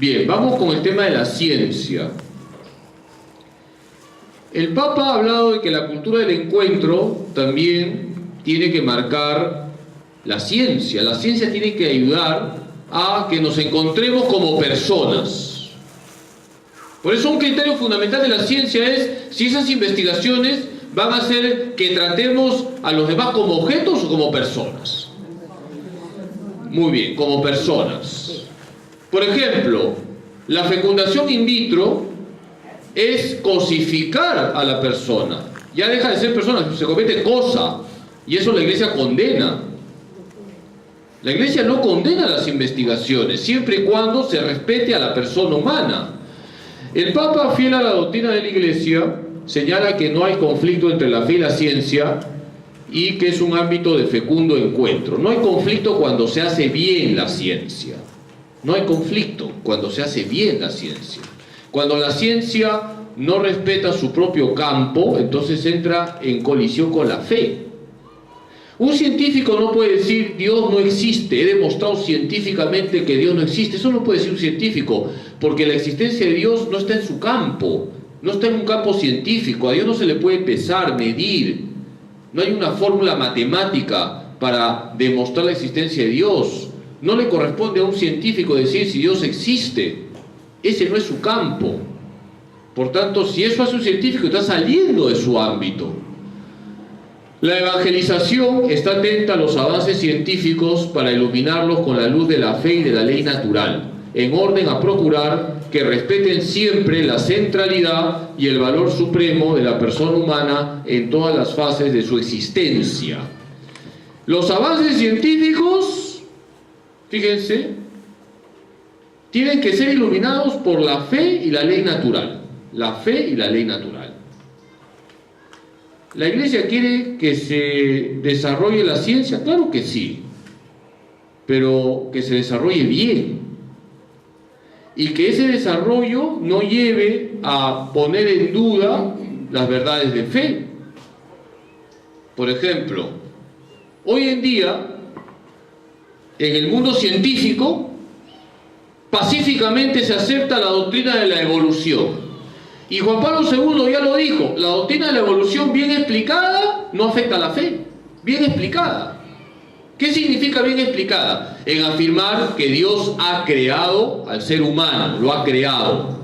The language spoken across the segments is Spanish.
Bien, vamos con el tema de la ciencia. El Papa ha hablado de que la cultura del encuentro también tiene que marcar la ciencia. La ciencia tiene que ayudar a que nos encontremos como personas. Por eso un criterio fundamental de la ciencia es si esas investigaciones van a hacer que tratemos a los demás como objetos o como personas. Muy bien, como personas. Por ejemplo, la fecundación in vitro es cosificar a la persona. Ya deja de ser persona, se convierte en cosa. Y eso la Iglesia condena. La Iglesia no condena las investigaciones, siempre y cuando se respete a la persona humana. El Papa, fiel a la doctrina de la Iglesia, señala que no hay conflicto entre la fe y la ciencia y que es un ámbito de fecundo encuentro. No hay conflicto cuando se hace bien la ciencia. No hay conflicto cuando se hace bien la ciencia. Cuando la ciencia no respeta su propio campo, entonces entra en colisión con la fe. Un científico no puede decir Dios no existe, he demostrado científicamente que Dios no existe. Eso no puede decir un científico, porque la existencia de Dios no está en su campo, no está en un campo científico. A Dios no se le puede pesar, medir. No hay una fórmula matemática para demostrar la existencia de Dios. No le corresponde a un científico decir si Dios existe. Ese no es su campo. Por tanto, si eso hace un científico, está saliendo de su ámbito. La evangelización está atenta a los avances científicos para iluminarlos con la luz de la fe y de la ley natural, en orden a procurar que respeten siempre la centralidad y el valor supremo de la persona humana en todas las fases de su existencia. Los avances científicos, fíjense, tienen que ser iluminados por la fe y la ley natural. La fe y la ley natural. ¿La Iglesia quiere que se desarrolle la ciencia? Claro que sí, pero que se desarrolle bien. Y que ese desarrollo no lleve a poner en duda las verdades de fe. Por ejemplo, hoy en día, en el mundo científico, pacíficamente se acepta la doctrina de la evolución. Y Juan Pablo II ya lo dijo, la doctrina de la evolución bien explicada no afecta a la fe. Bien explicada. ¿Qué significa bien explicada? En afirmar que Dios ha creado al ser humano, lo ha creado.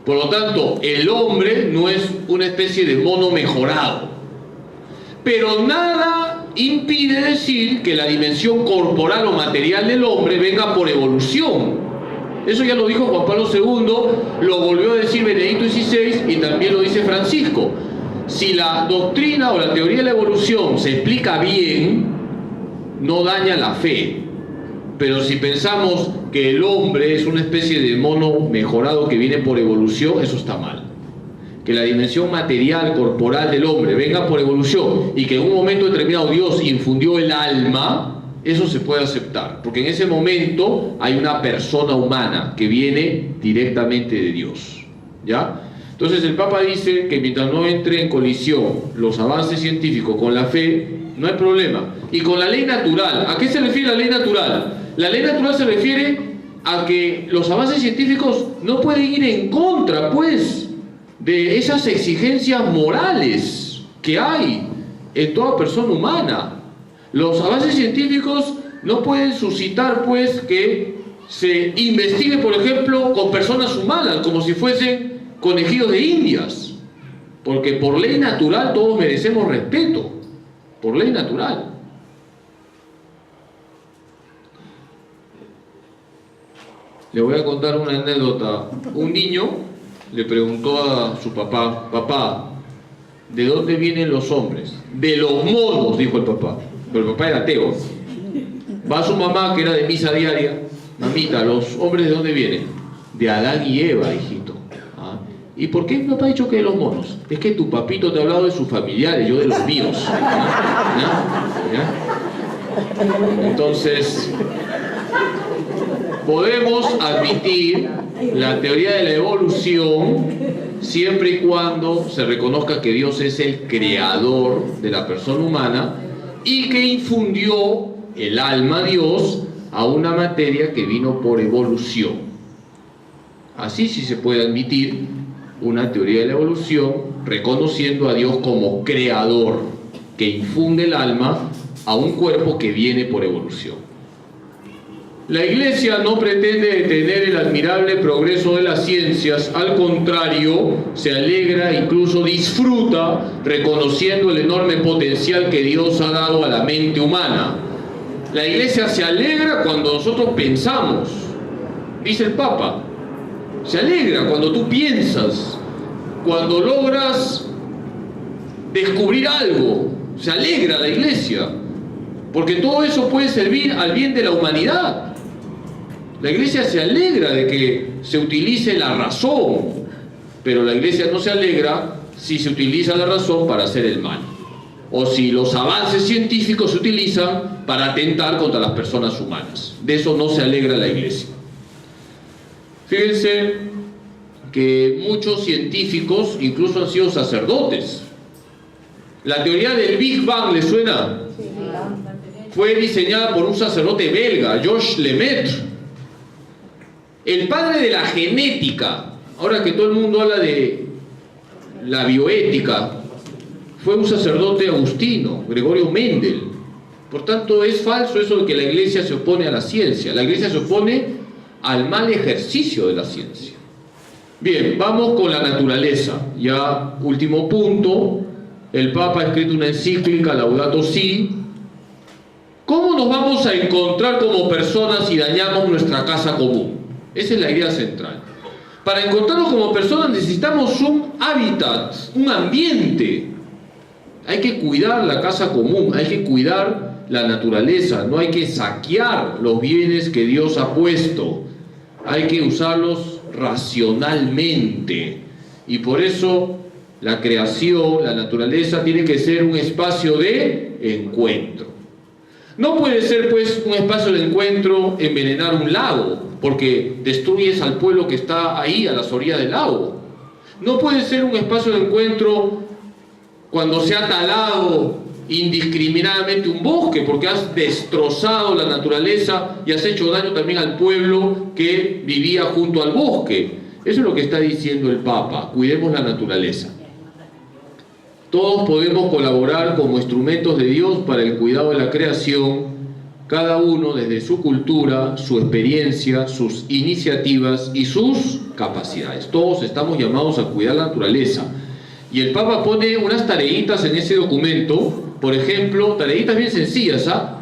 Por lo tanto, el hombre no es una especie de mono mejorado. Pero nada impide decir que la dimensión corporal o material del hombre venga por evolución. Eso ya lo dijo Juan Pablo II, lo volvió a decir Benedicto XVI y también lo dice Francisco. Si la doctrina o la teoría de la evolución se explica bien, no daña la fe. Pero si pensamos que el hombre es una especie de mono mejorado que viene por evolución, eso está mal. Que la dimensión material, corporal del hombre venga por evolución y que en un momento determinado Dios infundió el alma, eso se puede aceptar, porque en ese momento hay una persona humana que viene directamente de Dios, ¿ya? Entonces el Papa dice que mientras no entre en colisión los avances científicos con la fe, no hay problema. Y con la ley natural, ¿a qué se refiere la ley natural? La ley natural se refiere a que los avances científicos no pueden ir en contra, pues, de esas exigencias morales que hay en toda persona humana. Los avances científicos no pueden suscitar, pues, que se investigue, por ejemplo, con personas humanas, como si fuesen conejillos de indias. Porque por ley natural todos merecemos respeto. Por ley natural. Le voy a contar una anécdota. Un niño le preguntó a su papá, papá, ¿de dónde vienen los hombres? De los monos, dijo el papá. Pero el papá era ateo. Va a su mamá, que era de misa diaria. Mamita, ¿los hombres de dónde vienen? De Adán y Eva, hijito. ¿Ah? ¿Y por qué no te ha dicho que de los monos? Es que tu papito te ha hablado de sus familiares, yo de los míos. ¿Ya? ¿Ya? Entonces, podemos admitir la teoría de la evolución siempre y cuando se reconozca que Dios es el creador de la persona humana y que infundió el alma a Dios a una materia que vino por evolución. Así sí se puede admitir una teoría de la evolución reconociendo a Dios como creador que infunde el alma a un cuerpo que viene por evolución. La Iglesia no pretende detener el admirable progreso de las ciencias, al contrario, se alegra, incluso disfruta, reconociendo el enorme potencial que Dios ha dado a la mente humana. La Iglesia se alegra cuando nosotros pensamos, dice el Papa, se alegra cuando tú piensas, cuando logras descubrir algo, se alegra la Iglesia, porque todo eso puede servir al bien de la humanidad. La Iglesia se alegra de que se utilice la razón, pero la Iglesia no se alegra si se utiliza la razón para hacer el mal, o si los avances científicos se utilizan para atentar contra las personas humanas. De eso no se alegra la Iglesia. Fíjense que muchos científicos incluso han sido sacerdotes. La teoría del Big Bang, ¿les suena? Fue diseñada por un sacerdote belga, Georges Lemaitre. El padre de la genética, ahora que todo el mundo habla de la bioética, fue un sacerdote agustino, Gregorio Mendel. Por tanto, es falso eso de que la Iglesia se opone a la ciencia. La Iglesia se opone al mal ejercicio de la ciencia. Bien, vamos con la naturaleza. Ya, último punto, el Papa ha escrito una encíclica, Laudato Si. ¿Cómo nos vamos a encontrar como personas si dañamos nuestra casa común? Esa es la idea central. Para encontrarnos como personas necesitamos un hábitat, un ambiente. Hay que cuidar la casa común, hay que cuidar la naturaleza, no hay que saquear los bienes que Dios ha puesto. Hay que usarlos racionalmente. Y por eso la creación, la naturaleza, tiene que ser un espacio de encuentro. No puede ser, pues, un espacio de encuentro envenenar un lago, porque destruyes al pueblo que está ahí a las orillas del lago. No puede ser un espacio de encuentro cuando se ha talado indiscriminadamente un bosque, porque has destrozado la naturaleza y has hecho daño también al pueblo que vivía junto al bosque. Eso es lo que está diciendo el Papa: cuidemos la naturaleza. Todos podemos colaborar como instrumentos de Dios para el cuidado de la creación, cada uno desde su cultura, su experiencia, sus iniciativas y sus capacidades. Todos estamos llamados a cuidar la naturaleza. Y el Papa pone unas tareitas en ese documento, por ejemplo, tareitas bien sencillas, ¿ah?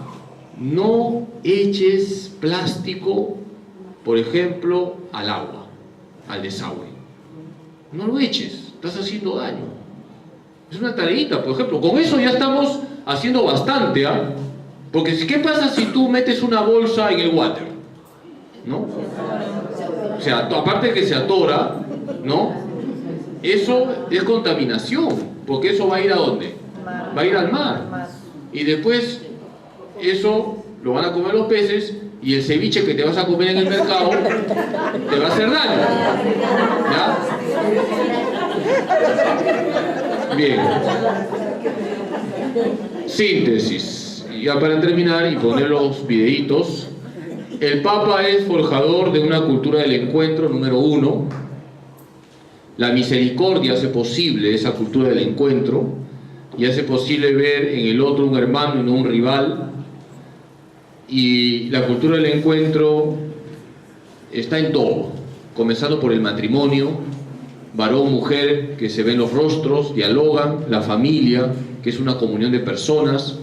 No eches plástico, por ejemplo, al agua, al desagüe. No lo eches, estás haciendo daño. Es una tareita, por ejemplo. Con eso ya estamos haciendo bastante, ¿ah? Porque ¿qué pasa si tú metes una bolsa en el water? ¿No? O sea, aparte de que se atora, ¿no? Eso es contaminación, porque eso va a ir ¿a dónde? Va a ir al mar. Y después eso lo van a comer los peces, y el ceviche que te vas a comer en el mercado te va a hacer daño. ¿Ya? Bien. Síntesis. Ya para terminar y poner los videitos, el Papa es forjador de una cultura del encuentro, número 1. La misericordia hace posible esa cultura del encuentro y hace posible ver en el otro un hermano y no un rival. Y la cultura del encuentro está en todo, comenzando por el matrimonio, varón, mujer, que se ven los rostros, dialogan, la familia, que es una comunión de personas,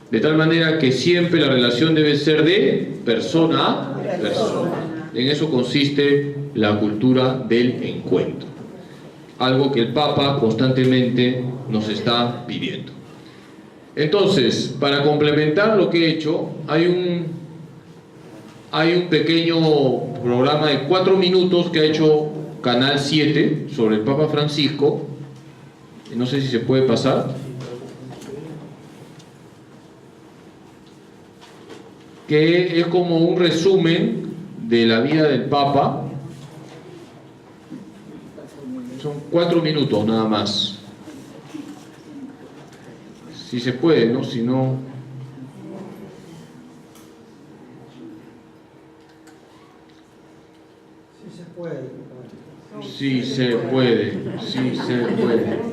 de tal manera que siempre la relación debe ser de persona a persona. En eso consiste la cultura del encuentro, algo que el Papa constantemente nos está pidiendo. Entonces, para complementar lo que he hecho, hay un pequeño programa de 4 minutos que ha hecho Canal 7 sobre el Papa Francisco. No sé si se puede pasar. Que es como un resumen de la vida del Papa. Son 4 minutos nada más. Si se puede, ¿no? Si no... Sí se puede. Sí se puede, sí se puede.